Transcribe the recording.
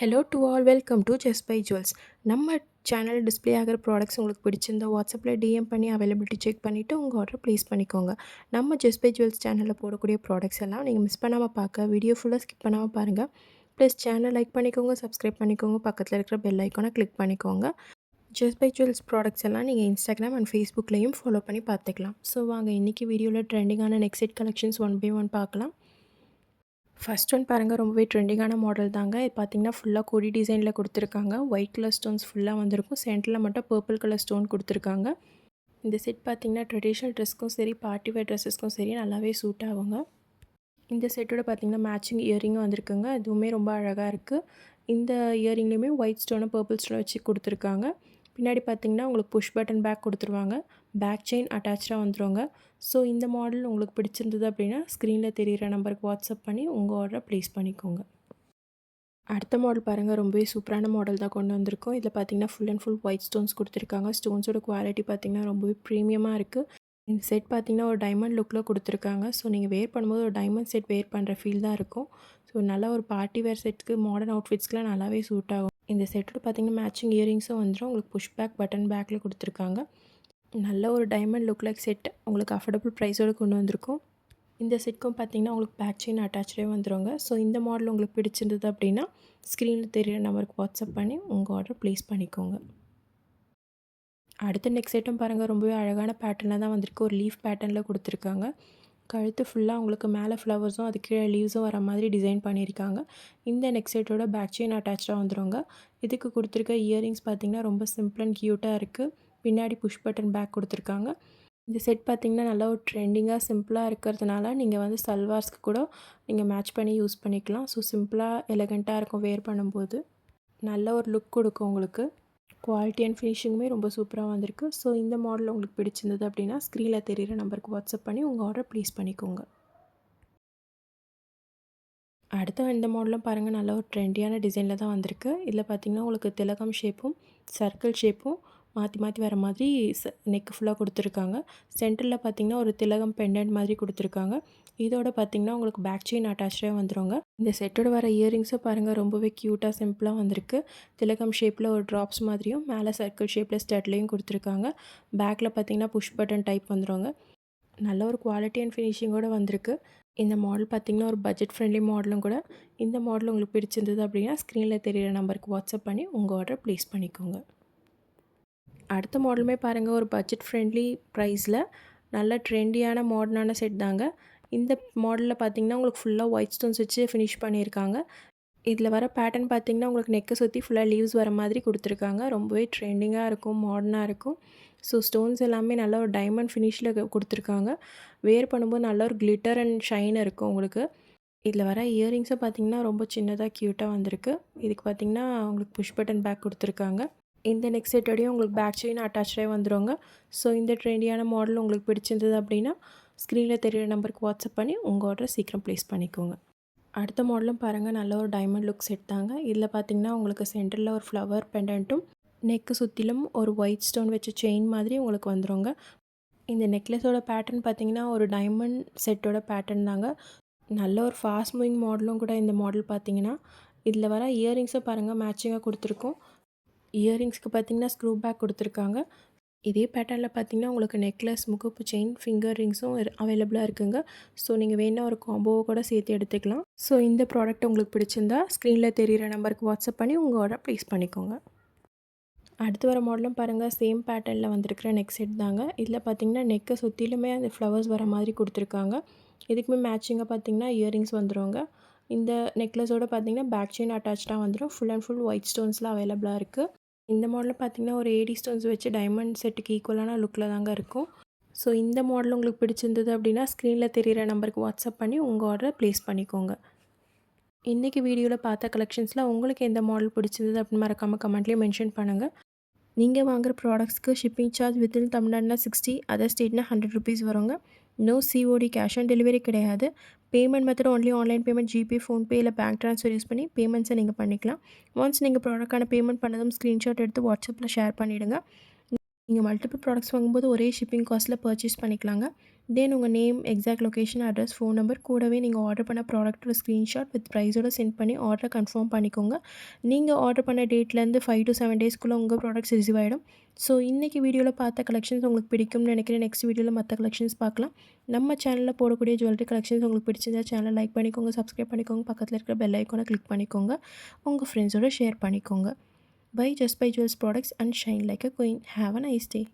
Hello to all welcome to just by jewels. நம்ம channel display ஆகிற products உங்களுக்கு பிடிச்சிருந்தா வாட்ஸ்அப்பில் டிஎம் பண்ணி அவைலபிலிட்டி செக் பண்ணிவிட்டு உங்கள் ஆர்டர் ப்ளேஸ் பண்ணிக்கோங்க. நம்ம ஜஸ்ட் பை ஜுவல்ஸ் சேனலில் போடக்கூடிய ப்ராடக்ட்ஸ் எல்லாம் நீங்கள் மிஸ் பண்ணாமல் பார்க்க வீடியோ ஃபுல்லாக ஸ்கிப் பண்ணாமல் பாருங்கள். ப்ளஸ் சேனல் லைக் பண்ணிக்கோங்க, சப்ஸ்கிரைப் பண்ணிக்கோங்க, பக்கத்தில் இருக்கிற பெல் ஐக்கானை கிளிக் பண்ணிக்கோங்க. ஜஸ்ட் பை ஜுவல்ஸ் ப்ராடக்ட்ஸ் எல்லாம் நீங்கள் இன்ஸ்டாகிராம் அண்ட் ஃபேஸ்புக்லேயும் ஃபாலோ பண்ணி பார்த்துக்கலாம். ஸோ வாங்க இன்றைக்கி வீடியோவில் ட்ரெண்டிங்கான neck set collections one by one பார்க்கலாம். ஃபர்ஸ்ட் ஒன் பாருங்கள், ரொம்பவே ட்ரெண்டிங்கான மாடல் தாங்க. இது பார்த்திங்கன்னா ஃபுல்லாக கொடி டிசைனில் கொடுத்துருக்காங்க. ஒயிட் கலர் ஸ்டோன்ஸ் ஃபுல்லாக வந்திருக்கும். சென்டரில் மட்டும் பர்பிள் கலர் ஸ்டோன் கொடுத்துருக்காங்க. இந்த செட் பார்த்திங்கன்னா ட்ரெடிஷ்னல் ட்ரெஸ்க்கும் சரி, பார்ட்டி வேர் ட்ரெஸ்ஸஸ்க்கும் சரி நல்லாவே சூட் ஆகுங்க. இந்த செட்டோட பார்த்திங்கன்னா மேட்சிங் இயரிங்கும் வந்திருக்குங்க. இதுவுமே ரொம்ப அழகாக இருக்குது. இந்த இயரிங்லேயுமே ஒயிட் ஸ்டோனை பர்பிள் ஸ்டோனை வச்சு கொடுத்துருக்காங்க. பின்னாடி பார்த்திங்கன்னா உங்களுக்கு புஷ் பட்டன் பேக் கொடுத்துருவாங்க. பேக் செயின் அட்டாச்சாக வந்துடுங்க. ஸோ இந்த மாடல் உங்களுக்கு பிடிச்சிருந்தது அப்படின்னா ஸ்க்ரீனில் தெரிகிற நம்பருக்கு வாட்ஸ்அப் பண்ணி உங்கள் ஆர்டரை ப்ளேஸ் பண்ணிக்கோங்க. அடுத்த மாடல் பாருங்கள், ரொம்பவே சூப்பரான மாடல் தான் கொண்டு வந்திருக்கோம். இதில் பார்த்திங்கன்னா full and full white stones கொடுத்துருக்காங்க. ஸ்டோன்ஸோட குவாலிட்டி பார்த்திங்கன்னா ரொம்பவே ப்ரீமியமாக இருக்குது. இந்த செட் பார்த்திங்கன்னா ஒரு டைமண்ட் லுக்கில் கொடுத்துருக்காங்க. ஸோ நீங்கள் வேர் பண்ணும்போது ஒரு டைமண்ட் செட் வேர் பண்ணுற ஃபீல் தான் இருக்கும். ஸோ நல்லா ஒரு பார்ட்டி வேர் செட்டுக்கு, மாடர்ன் அவுட்ஃபிட்ஸ்க்குலாம் நல்லாவே சூட் ஆகும். இந்த செட்டோட பார்த்திங்கன்னா மேட்சிங் இயரிங்ஸும் வந்துடும். உங்களுக்கு புஷ் பேக் பட்டன் பேக்கில் கொடுத்துருக்காங்க. நல்ல ஒரு டைமண்ட் லுக் லைக் செட் உங்களுக்கு அஃபோர்டபுள் ப்ரைஸோடு கொண்டு வந்திருக்கும். இந்த செட்க்கும் பார்த்திங்கன்னா உங்களுக்கு பேக் செயின் அட்டாச்சே வந்துடுங்க. ஸோ இந்த மாடல் உங்களுக்கு பிடிச்சிருந்தது அப்படின்னா ஸ்க்ரீனில் தெரியிற நம்பருக்கு வாட்ஸ்அப் பண்ணி உங்கள் ஆர்டர் ப்ளேஸ் பண்ணிக்கோங்க. அடுத்த நெக்ஸ்ட் செட்டும் பாருங்கள், ரொம்பவே அழகான பேட்டர்னில் தான் வந்திருக்கு. ஒரு லீஃப் பேட்டர்னில் கொடுத்துருக்காங்க. கழுத்து ஃபுல்லாக உங்களுக்கு மேலே ஃப்ளவர்ஸும் அது கீழே லீவ்ஸும் வர மாதிரி டிசைன் பண்ணியிருக்காங்க. இந்த நெக் செட்டோட பேக் செயின் அட்டாச்சாக வந்துடுங்க. இதுக்கு கொடுத்துருக்க இயரிங்ஸ் பார்த்திங்கன்னா ரொம்ப சிம்பிள் அண்ட் க்யூட்டாக இருக்குது. பின்னாடி புஷ் பட்டன் பேக் கொடுத்துருக்காங்க. இந்த செட் பார்த்திங்கன்னா நல்லா ஒரு ட்ரெண்டிங்காக சிம்பிளாக இருக்கிறதுனால நீங்கள் வந்து சல்வார்ஸ்க்கு கூட நீங்கள் மேட்ச் பண்ணி யூஸ் பண்ணிக்கலாம். ஸோ சிம்பிளாக எலகண்ட்டாக இருக்கும் வேர் பண்ணும்போது. நல்ல ஒரு லுக் கொடுக்கும் உங்களுக்கு. குவாலிட்டி அண்ட் ஃபினிஷிங்குமே ரொம்ப சூப்பராக வந்திருக்கு. ஸோ இந்த மாடல் உங்களுக்கு பிடிச்சிருந்தது அப்படின்னா ஸ்க்ரீனில் தெரிகிற நம்பருக்கு வாட்ஸ்அப் பண்ணி உங்கள் ஆர்டர் ப்ளேஸ் பண்ணிக்கோங்க. அடுத்த இந்த மாடலும் பாருங்கள், நல்ல ஒரு ட்ரெண்டியான டிசைனில் தான் வந்திருக்கு. இதில் பார்த்திங்கன்னா உங்களுக்கு திலகம் ஷேப்பும் சர்க்கிள் ஷேப்பும் மாற்றி மாற்றி வர மாதிரி நெக் ஃபுல்லாக கொடுத்துருக்காங்க. சென்டரில் பார்த்திங்கன்னா ஒரு திலகம் பெண்டன்ட் மாதிரி கொடுத்துருக்காங்க. இதோட பார்த்திங்கன்னா உங்களுக்கு பேக் செயின் அட்டாச்சாக வந்துடுங்க. இந்த செட்டோட வர இயரிங்ஸும் பாருங்கள், ரொம்பவே க்யூட்டாக சிம்பிளாக வந்திருக்கு. திலகம் ஷேப்பில் ஒரு ட்ராப்ஸ் மாதிரியும் மேலே சர்க்கிள் ஷேப்பில் ஸ்டட்லேயும் கொடுத்துருக்காங்க. பேக்கில் பார்த்திங்கன்னா புஷ் பட்டன் டைப் வந்துடுங்க. நல்ல ஒரு குவாலிட்டி அண்ட் ஃபினிஷிங்கோடு வந்திருக்கு. இந்த மாடல் பார்த்திங்கன்னா ஒரு பட்ஜெட் ஃப்ரெண்ட்லி மாடலும் கூட. இந்த மாடல் உங்களுக்கு பிடிச்சிருந்தது அப்படின்னா ஸ்க்ரீனில் தெரிகிற நம்பருக்கு வாட்ஸ்அப் பண்ணி உங்கள் ஆர்டர் ப்ளேஸ் பண்ணிக்கோங்க. அடுத்த மாடலுமே பாருங்கள், ஒரு பட்ஜெட் ஃப்ரெண்ட்லி ப்ரைஸில் நல்ல ட்ரெண்டியான மாடர்னான செட் தாங்க. இந்த மாடலில் பார்த்திங்கன்னா உங்களுக்கு ஃபுல்லாக ஒயிட் ஸ்டோன்ஸ் வச்சு ஃபினிஷ் பண்ணியிருக்காங்க. இதில் வர பேட்டர்ன் பார்த்திங்கன்னா உங்களுக்கு நெக்கை சுற்றி ஃபுல்லாக லீவ்ஸ் வர மாதிரி கொடுத்துருக்காங்க. ரொம்பவே ட்ரெண்டிங்காக இருக்கும், மாடர்னாக இருக்கும். ஸோ ஸ்டோன்ஸ் எல்லாமே நல்ல ஒரு டைமண்ட் ஃபினிஷில் கொடுத்துருக்காங்க. வேர் பண்ணும்போது நல்ல ஒரு கிளிட்டர் அண்ட் ஷைன் இருக்கும் உங்களுக்கு. இதில் வர இயரிங்ஸும் பார்த்திங்கன்னா ரொம்ப சின்னதாக க்யூட்டாக வந்திருக்கு. இதுக்கு பார்த்திங்கன்னா உங்களுக்கு புஷ் பட்டன் பேக் கொடுத்துருக்காங்க. இந்த நெக் செட்டோடையும் உங்களுக்கு பேக் செயின் அட்டாச்சாகவே வந்துடுங்க. ஸோ இந்த ட்ரெண்டியான மாடல் உங்களுக்கு பிடிச்சிருந்தது அப்படின்னா ஸ்க்ரீனில் தெரிகிற நம்பருக்கு வாட்ஸ்அப் பண்ணி உங்கள் ஆர்டரை சீக்கிரம் ப்ளேஸ் பண்ணிக்கோங்க. அடுத்த மாடலும் பாருங்கள், நல்ல ஒரு டைமண்ட் லுக் செட் தாங்க. இதில் பார்த்திங்கன்னா உங்களுக்கு சென்டரில் ஒரு ஃப்ளவர் பெண்டன்ட்டும் நெக்கு சுற்றிலும் ஒரு ஒயிட் ஸ்டோன் வச்ச செயின் மாதிரி உங்களுக்கு வந்துடுங்க. இந்த நெக்லஸோட பேட்டர்ன் பார்த்திங்கன்னா ஒரு டைமண்ட் செட்டோட பேட்டர்ன் தாங்க. நல்ல ஒரு ஃபாஸ்ட் மூவிங் மாடலும் கூட இந்த மாடல் பார்த்திங்கன்னா. இதில் வர இயரிங்ஸை பாருங்கள், மேட்சிங்காக கொடுத்துருக்கோம். இயரிங்ஸ்க்கு பார்த்திங்கன்னா ஸ்க்ரூ பேக் கொடுத்துருக்காங்க. இதே பேட்டர்னில் பார்த்திங்கன்னா உங்களுக்கு நெக்லஸ், முகப்பு செயின், ஃபிங்கர் ரிங்ஸும் அவைலபிளாக இருக்குங்க. ஸோ நீங்கள் வேணால் ஒரு காம்போவை கூட சேர்த்து எடுத்துக்கலாம். ஸோ இந்த ப்ராடக்ட் உங்களுக்கு பிடிச்சிருந்தா ஸ்க்ரீனில் தெரிகிற நம்பருக்கு வாட்ஸ்அப் பண்ணி உங்கள் ஆர்டர் ப்ளேஸ் பண்ணிக்கோங்க. அடுத்து வர மாடலும் பாருங்கள், சேம் பேட்டர்னில் வந்திருக்கிற நெக் செட் தாங்க. இதில் பார்த்திங்கன்னா நெக்கை சுற்றிலுமே அந்த ஃப்ளவர்ஸ் வர மாதிரி கொடுத்துருக்காங்க. இதுக்குமே மேட்சிங்காக பார்த்திங்கன்னா இயரிங்ஸ் வந்துடுங்க. இந்த நெக்லஸோடு பார்த்திங்கன்னா பேக் செயின் அட்டாச்சாக வந்துடும். ஃபுல் அண்ட் ஃபுல் ஒயிட் ஸ்டோன்ஸ்லாம் அவைலபிளாக இருக்குது. இந்த மாடலில் பார்த்திங்கன்னா ஒரு ஏடி ஸ்டோன்ஸ் வச்சு டைமண்ட் செட்டுக்கு ஈக்குவலான லுக்கில் தாங்க இருக்கும். ஸோ இந்த மாடல் உங்களுக்கு பிடிச்சிருந்தது அப்படின்னா ஸ்க்ரீனில் தெரிகிற நம்பருக்கு வாட்ஸ்அப் பண்ணி உங்கள் ஆர்டரை ப்ளேஸ் பண்ணிக்கோங்க. இன்றைக்கி வீடியோவில் பார்த்த கலெக்ஷன்ஸில் உங்களுக்கு எந்த மாடல் பிடிச்சிருந்தது அப்படின்னு மறக்காமல் கமெண்ட்லேயே மென்ஷன் பண்ணுங்கள். நீங்கள் வாங்குகிற ப்ராடக்ட்ஸ்க்கு ஷிப்பிங் சார்ஜ் வித்தின் தமிழ்நாடுனா 60, அதர் ஸ்டேட்னா 100 ருபீஸ் வருங்க. No COD, cash on delivery கிடையாது. Payment method only online payment, GPay, PhonePe இல்லை பேங்க் ட்ரான்ஸ்ஃபர் யூஸ் பண்ணி பேமெண்ட்ஸை நீங்கள் பண்ணிக்கலாம். ஒன்ஸ் நீங்கள் ப்ராடக்டான பேமெண்ட் பண்ணதும் ஸ்க்ரீன்ஷாட் எடுத்து வாட்ஸ்அப்பில் ஷேர் பண்ணிவிடுங்க. நீங்கள் மல்டிபிள் ப்ராடக்ட்ஸ் வாங்கும்போது ஒரே ஷிப்பிங் காஸ்ட்டில் பர்ச்சேஸ் பண்ணிக்கலாங்க. தென் உங்கள் name, exact location, address, phone number கூடவே நீங்கள் ஆர்டர் பண்ண ப்ராடக்ட்டோட ஸ்க்ரீன்ஷாட் வித் ப்ரைஸோட சென்ட் பண்ணி ஆர்டரை கன்ஃபார்ம் பண்ணிக்கோங்க. நீங்கள் ஆர்டர் பண்ண டேட்லேருந்து 5 to 7 டேஸ்க்குள்ளே உங்கள் ப்ராடக்ட்ஸ் ரிசீவ் ஆகிடும். ஸோ இன்றைக்கி வீடியோவில் பார்த்த கலெக்ஷன்ஸ் உங்களுக்கு பிடிக்கும்னு நினைக்கிறேன். நெக்ஸ்ட் வீடியோவில் மற்ற கலெக்ஷன்ஸ் பார்க்கலாம். நம்ம சேனலில் போடக்கூடிய ஜுவல்லரி கலெக்ஷன்ஸ் உங்களுக்கு பிடிச்சிருந்தா சேனலை லைக் பண்ணிக்கோங்க, சப்ஸ்கிரைப் பண்ணிக்கோங்க, பக்கத்தில் இருக்கிற பெல் ஐக்கானை கிளிக் பண்ணிக்கோங்க, உங்கள் ஃப்ரெண்ட்ஸோட ஷேர் பண்ணிக்கோங்க. Buy Just Buy Jewels products and shine like a queen. Have a nice day.